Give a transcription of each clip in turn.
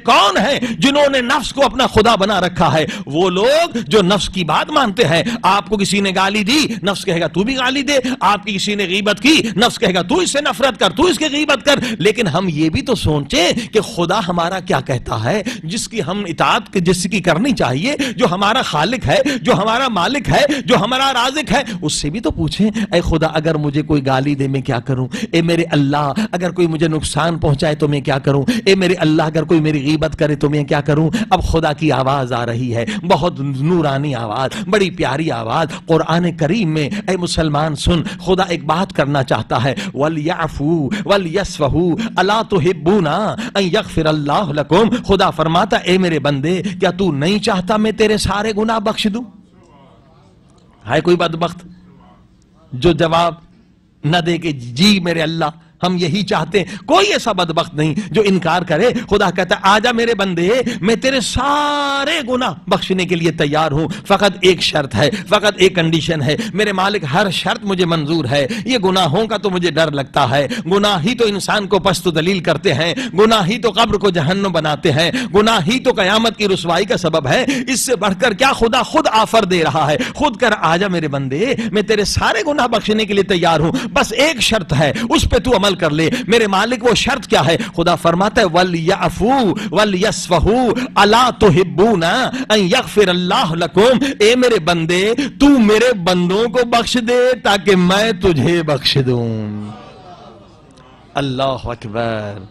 کون ہیں جنہوں نے نفس کو اپنا خدا بنا رکھا ہے؟ وہ لوگ جو نفس کی بات مانتے ہیں. آپ کو کسی نے گالی دی، نفس کہے گا تو بھی گالی دے. آپ کی کسی نے غیبت کی، نفس کہے گا تو اس سے نفرت کر، تو اس کی غیبت کر. لیکن ہم یہ بھی تو سوچیں کہ خدا ہمارا کیا کہتا ہے، جس کی ہم اطاعت جس کی کرنی چاہیے، جو ہمارا خالق ہے، جو ہمارا مالک ہے، جو ہمارا رازق ہے، اس سے بھی تو پوچھیں اے خدا اگر مجھے کوئی گالی دے میں کیا کروں؟ اے میرے اللہ اگر کوئی مجھے نقصان پہنچائے تو میں کیا کروں؟ اے میرے اللہ اگر کوئی میری غیبت کرے تو میں کیا کروں؟ اب خدا کی آواز آ رہی ہے، بہت نورانی آواز، بڑی پیاری آواز قرآن کریم میں. اے مسلمان سن، خدا ایک بات کرنا چاہتا ہے، وَلْيَعْفُوا وَلْيَصْفَحُوا أَلَا تُحِبُّونَ أَن يَغْفِرَ اللَّهُ لَكُمْ. خدا فرماتا اے میرے بندے کیا تو نہیں چاہتا میں تیرے سارے گناہ بخش دوں؟ ہے کوئی بدبخت جو جواب نہ دے کہ جی میرے اللہ ہم یہی چاہتے ہیں؟ کوئی ایسا بدبخت نہیں جو انکار کرے. خدا کہتا ہے آجا میرے بندے میں تیرے سارے گناہ بخشنے کے لیے تیار ہوں، فقط ایک شرط ہے، فقط ایک کنڈیشن ہے. میرے مالک ہر شرط مجھے منظور ہے. یہ گناہوں کا تو مجھے ڈر لگتا ہے. گناہ ہی تو انسان کو پست و دلیل کرتے ہیں، گناہ ہی تو قبر کو جہنم بناتے ہیں، گناہ ہی تو قیامت کی رسوائی کا سبب ہے. اس سے بڑھ کر کیا خدا خود آفر دے رہا ہے، خود کر آجا میرے بندے میں تیرے سارے گناہ بخشنے کے لیے تیار ہوں، بس ایک شرط ہے اس پہ تو عمل کر لے. میرے مالک وہ شرط کیا ہے؟ خدا فرماتا ہے وَلْيَعْفُوا وَلْيَصْفَحُوا أَلَا تُحِبُّونَ أَن يَغْفِرَ اللَّهُ لَكُمْ. اے میرے بندے تو میرے بندوں کو بخش دے تاکہ میں تجھے بخش دوں. اللہ اکبر.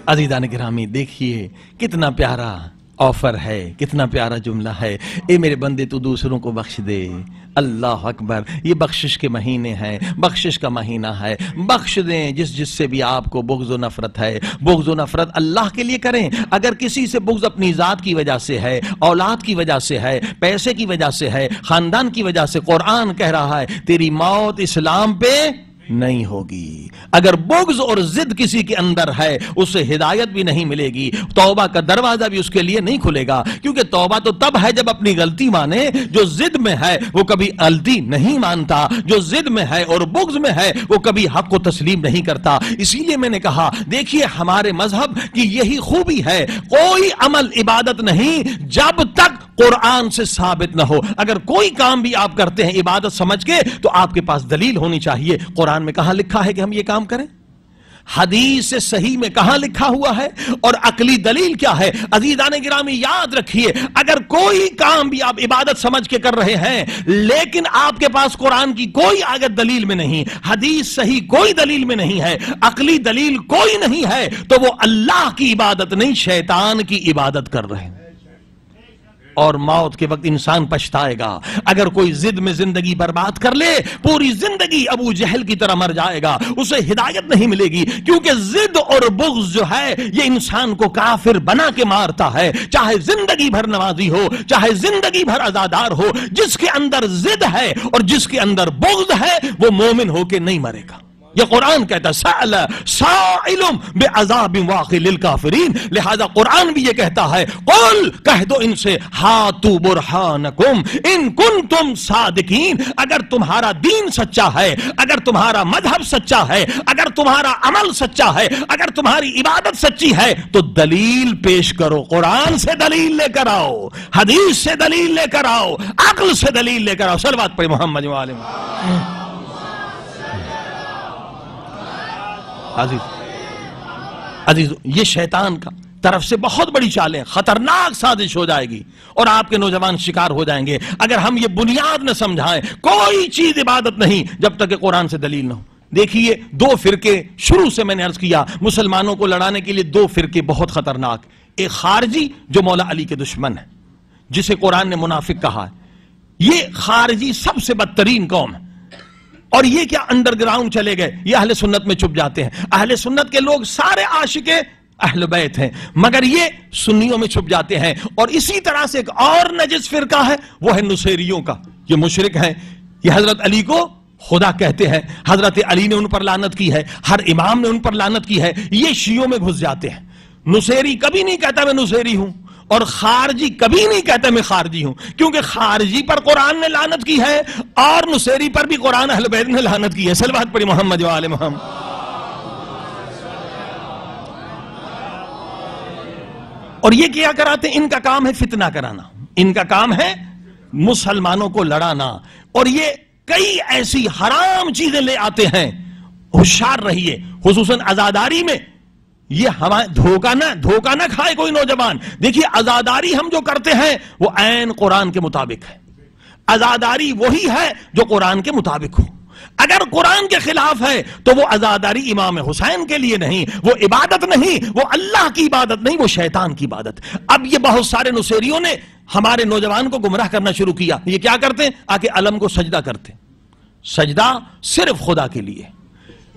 عزیزان گرامی دیکھیے کتنا پیارا آفر ہے، کتنا پیارا جملہ ہے. اے میرے بندے تو دوسروں کو بخش دے. اللہ اکبر. یہ بخشش کے مہینے ہیں، بخشش کا مہینہ ہے. بخش دیں جس سے بھی آپ کو بغض و نفرت ہے. بغض و نفرت اللہ کے لیے کریں. اگر کسی سے بغض اپنی ذات کی وجہ سے ہے، اولاد کی وجہ سے ہے، پیسے کی وجہ سے ہے، خاندان کی وجہ سے، قرآن کہہ رہا ہے تیری موت اسلام پہ نہیں ہوگی. اگر بغض اور ضد کسی کے اندر ہے اسے ہدایت بھی نہیں ملے گی، توبہ کا دروازہ بھی اس کے لیے نہیں کھلے گا. کیونکہ توبہ تو تب ہے جب اپنی غلطی مانے. جو ضد میں ہے وہ کبھی غلطی نہیں مانتا، جو ضد میں ہے اور بغض میں ہے وہ کبھی حق کو تسلیم نہیں کرتا. اسی لیے میں نے کہا دیکھیے ہمارے مذہب کی یہی خوبی ہے، کوئی عمل عبادت نہیں جب تک قرآن سے ثابت نہ ہو. اگر کوئی کام بھی آپ کرتے ہیں عبادت سمجھ کے تو آپ کے پاس دلیل ہونی چاہیے. قرآن میں کہاں لکھا ہے کہ ہم یہ کام کریں؟ حدیث سے صحیح میں کہاں لکھا ہوا ہے؟ اور عقلی دلیل کیا ہے؟ عزیزان گرامی یاد رکھیے اگر کوئی کام بھی آپ عبادت سمجھ کے کر رہے ہیں لیکن آپ کے پاس قرآن کی کوئی آیت دلیل میں نہیں، حدیث صحیح کوئی دلیل میں نہیں ہے، عقلی دلیل کوئی نہیں ہے، تو وہ اللہ کی عبادت نہیں شیطان کی عبادت کر رہے ہیں. اور موت کے وقت انسان پچھتائے گا. اگر کوئی ضد میں زندگی برباد کر لے پوری زندگی ابو جہل کی طرح مر جائے گا، اسے ہدایت نہیں ملے گی. کیونکہ ضد اور بغض جو ہے یہ انسان کو کافر بنا کے مارتا ہے. چاہے زندگی بھر نمازی ہو، چاہے زندگی بھر عزادار ہو، جس کے اندر ضد ہے اور جس کے اندر بغض ہے وہ مومن ہو کے نہیں مرے گا. یہ قرآن کہتا ہے سأل سائل بعذاب واقع للکافرین. لہذا قرآن بھی یہ کہتا ہے قل کہہ دو ان سے ہاتو برہانکم ان کنتم صادقین. اگر تمہارا دین سچا ہے، اگر تمہارا مذہب سچا ہے، اگر تمہارا عمل سچا ہے، اگر تمہاری عبادت سچی ہے تو دلیل پیش کرو. قرآن سے دلیل لے کر آؤ، حدیث سے دلیل لے کر آؤ، عقل سے دلیل لے کر آؤ. صلوات پڑھیں محمد و آل محمد. عزیز یہ شیطان کا طرف سے بہت بڑی چالیں، خطرناک سازش ہو جائے گی اور آپ کے نوجوان شکار ہو جائیں گے اگر ہم یہ بنیاد نہ سمجھائیں. کوئی چیز عبادت نہیں جب تک کہ قرآن سے دلیل نہ ہو. دیکھیے دو فرقے شروع سے میں نے عرض کیا مسلمانوں کو لڑانے کے لیے دو فرقے بہت خطرناک. ایک خارجی جو مولا علی کے دشمن ہے جسے قرآن نے منافق کہا ہے. یہ خارجی سب سے بدترین قوم ہے. اور یہ کیا انڈر گراؤنڈ چلے گئے، یہ اہل سنت میں چھپ جاتے ہیں. اہل سنت کے لوگ سارے عاشق اہل بیت ہیں مگر یہ سنیوں میں چھپ جاتے ہیں. اور اسی طرح سے ایک اور نجس فرقہ ہے وہ ہے نصیریوں کا. یہ مشرک ہیں، یہ حضرت علی کو خدا کہتے ہیں، حضرت علی نے ان پر لعنت کی ہے، ہر امام نے ان پر لعنت کی ہے، یہ شیعوں میں گھس جاتے ہیں۔ نصیری کبھی نہیں کہتا میں نصیری ہوں، اور خارجی کبھی نہیں کہتا میں خارجی ہوں، کیونکہ خارجی پر قرآن نے لعنت کی ہے اور نصیری پر بھی قرآن اہل بیت نے لعنت کی ہے۔ صلوات پڑھی محمد و آل محمد۔ اور یہ کیا کراتے ہیں؟ ان کا کام ہے فتنہ کرانا، ان کا کام ہے مسلمانوں کو لڑانا، اور یہ کئی ایسی حرام چیزیں لے آتے ہیں۔ ہوشیار رہیے، خصوصاً عزاداری میں یہ ہمارے دھوکہ نہ کھائے کوئی نوجوان۔ دیکھیے عزاداری ہم جو کرتے ہیں وہ عین قرآن کے مطابق ہے، عزاداری وہی ہے جو قرآن کے مطابق ہو۔ اگر قرآن کے خلاف ہے تو وہ عزاداری امام حسین کے لیے نہیں، وہ عبادت نہیں، وہ اللہ کی عبادت نہیں، وہ شیطان کی عبادت۔ اب یہ بہت سارے نصیریوں نے ہمارے نوجوان کو گمراہ کرنا شروع کیا۔ یہ کیا کرتے ہیں؟ آ کے علم کو سجدہ کرتے، سجدہ صرف خدا کے لیے۔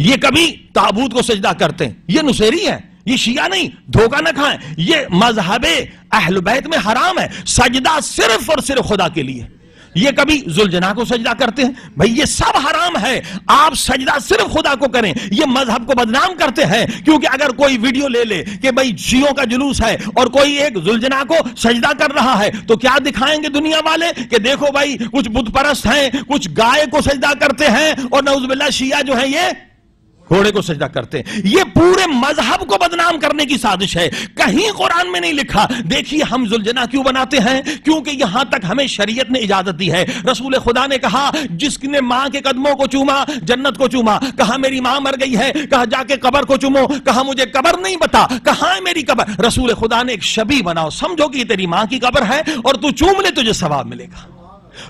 یہ کبھی تابوت کو سجدہ کرتے ہیں، یہ نصیری ہے، یہ شیعہ نہیں، دھوکہ نہ کھائیں، یہ مذہب اہل بیت میں حرام ہے، سجدہ صرف اور صرف خدا کے لیے۔ یہ کبھی ذوالجناح کو سجدہ کرتے ہیں، بھئی یہ سب حرام ہے، آپ سجدہ صرف خدا کو کریں۔ یہ مذہب کو بدنام کرتے ہیں، کیونکہ اگر کوئی ویڈیو لے لے کہ بھئی شیعوں کا جلوس ہے اور کوئی ایک ذوالجناح کو سجدہ کر رہا ہے تو کیا دکھائیں گے دنیا والے کہ دیکھو بھئی کچھ بت پرست ہیں، کچھ گائے کو سجدہ کرتے ہیں، اور نعوذ باللہ شیعہ جو ہیں یہ گھوڑے کو سجدہ کرتے ہیں۔ یہ پورے مذہب کو بدنام کرنے کی سازش ہے، کہیں قرآن میں نہیں لکھا۔ دیکھیے ہم ذوالجناح کیوں بناتے ہیں؟ کیونکہ یہاں تک ہمیں شریعت نے اجازت دی ہے۔ رسول خدا نے کہا جس نے ماں کے قدموں کو چوما جنت کو چوما، کہا میری ماں مر گئی ہے، کہا جا کے قبر کو چومو، کہا مجھے قبر نہیں بتا، کہاں ہے میری قبر؟ رسول خدا نے ایک شبیہ بناؤ، سمجھو کہ یہ تیری ماں کی قبر ہے اور تو چوم لے تجھے ثواب ملے گا۔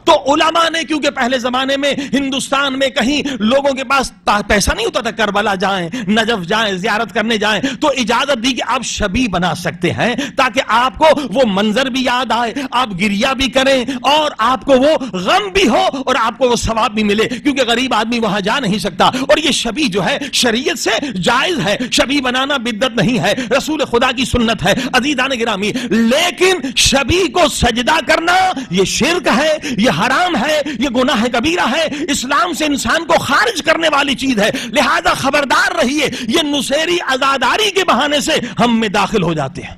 تو علماء نے، کیونکہ پہلے زمانے میں ہندوستان میں کہیں لوگوں کے پاس پیسہ نہیں ہوتا تھا کربلا جائیں، نجف جائیں، زیارت کرنے جائیں، تو اجازت دی کہ آپ شبیہ بنا سکتے ہیں تاکہ آپ کو وہ منظر بھی یاد آئے، آپ گریہ بھی کریں اور آپ کو وہ غم بھی ہو اور آپ کو وہ ثواب بھی ملے، کیونکہ غریب آدمی وہاں جا نہیں سکتا۔ اور یہ شبیہ جو ہے شریعت سے جائز ہے، شبیہ بنانا بدعت نہیں ہے، رسول خدا کی سنت ہے۔ عزیزان گرامی، لیکن شبیہ کو سجدہ کرنا یہ شرک ہے، یہ حرام ہے، یہ گناہ کبیرہ ہے، اسلام سے انسان کو خارج کرنے والی چیز ہے۔ لہذا خبردار رہیے، یہ نصیری عزاداری کے بہانے سے ہم میں داخل ہو جاتے ہیں۔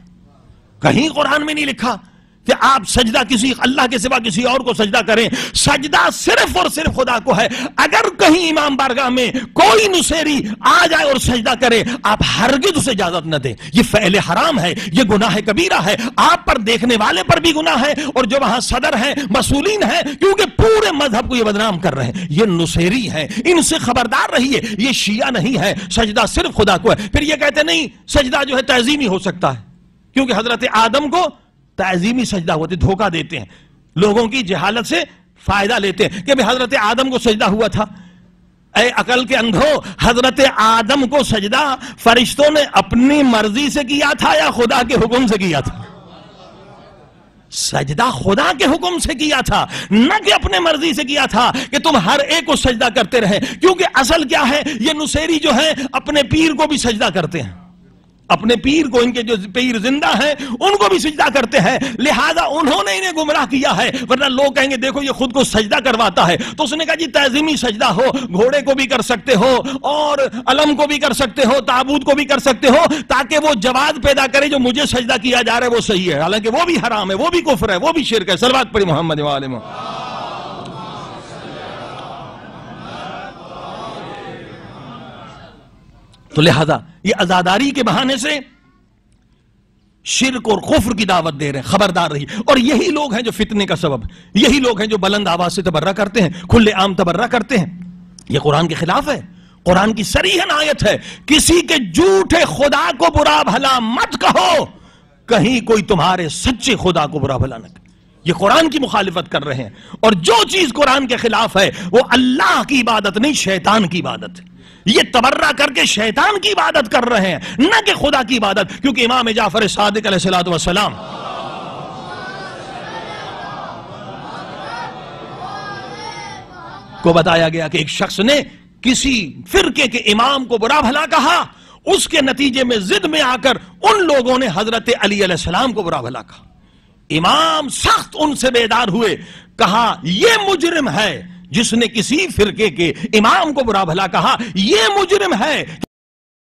کہیں قرآن میں نہیں لکھا کہ آپ سجدہ کسی اللہ کے سوا کسی اور کو سجدہ کریں، سجدہ صرف اور صرف خدا کو ہے۔ اگر کہیں امام بارگاہ میں کوئی نصیری آ جائے اور سجدہ کرے، آپ ہرگز اسے اجازت نہ دیں، یہ فعل حرام ہے، یہ گناہ کبیرہ ہے، آپ پر دیکھنے والے پر بھی گناہ ہے، اور جو وہاں صدر ہیں، مسئولین ہیں، کیونکہ پورے مذہب کو یہ بدنام کر رہے ہیں، یہ نصیری ہیں، ان سے خبردار رہیے، یہ شیعہ نہیں ہے، سجدہ صرف خدا کو ہے۔ پھر یہ کہتے نہیں سجدہ جو ہے تعظیمی ہو سکتا ہے، کیونکہ حضرت آدم کو تعظیمی سجدہ ہوتے، دھوکہ دیتے ہیں، لوگوں کی جہالت سے فائدہ لیتے ہیں کہ حضرت آدم کو سجدہ ہوا تھا۔ اے عقل کے اندھو، حضرت آدم کو سجدہ فرشتوں نے اپنی مرضی سے کیا تھا یا خدا کے حکم سے کیا تھا؟ سجدہ خدا کے حکم سے کیا تھا، نہ کہ اپنے مرضی سے کیا تھا کہ تم ہر ایک کو سجدہ کرتے رہے، کیونکہ اصل کیا ہے، یہ نصیری جو ہیں اپنے پیر کو بھی سجدہ کرتے ہیں، اپنے پیر کو، ان کے جو پیر زندہ ہیں ان کو بھی سجدہ کرتے ہیں، لہذا انہوں نے انہیں گمراہ کیا ہے۔ ورنہ لوگ کہیں گے دیکھو یہ خود کو سجدہ کرواتا ہے، تو اس نے کہا جی تعظیمی سجدہ ہو، گھوڑے کو بھی کر سکتے ہو اور علم کو بھی کر سکتے ہو، تابوت کو بھی کر سکتے ہو، تاکہ وہ جواز پیدا کرے جو مجھے سجدہ کیا جا رہا ہے وہ صحیح ہے، حالانکہ وہ بھی حرام ہے، وہ بھی کفر ہے، وہ بھی شرک ہے۔ صلوات پڑھی محمد و آل محمد۔ تو لہذا یہ عزاداری کے بہانے سے شرک اور کفر کی دعوت دے رہے ہیں، خبردار رہی۔ اور یہی لوگ ہیں جو فتنے کا سبب، یہی لوگ ہیں جو بلند آواز سے تبرہ کرتے ہیں، کھلے عام تبرہ کرتے ہیں۔ یہ قرآن کے خلاف ہے، قرآن کی صریحاً آیت ہے، کسی کے جھوٹے خدا کو برا بھلا مت کہو، کہیں کوئی تمہارے سچے خدا کو برا بھلا نہ کہے۔ یہ قرآن کی مخالفت کر رہے ہیں، اور جو چیز قرآن کے خلاف ہے وہ اللہ کی عبادت نہیں، شیطان کی عبادت ہے۔ یہ تبرہ کر کے شیطان کی عبادت کر رہے ہیں، نہ کہ خدا کی عبادت، کیونکہ امام جعفر صادق علیہ السلام کو بتایا گیا کہ ایک شخص نے کسی فرقے کے امام کو برا بھلا کہا، اس کے نتیجے میں ضد میں آ کر ان لوگوں نے حضرت علی علیہ السلام کو برا بھلا کہا۔ امام سخت ان سے بیدار ہوئے، کہا یہ مجرم ہے جس نے کسی فرقے کے امام کو برا بھلا کہا یہ مجرم ہے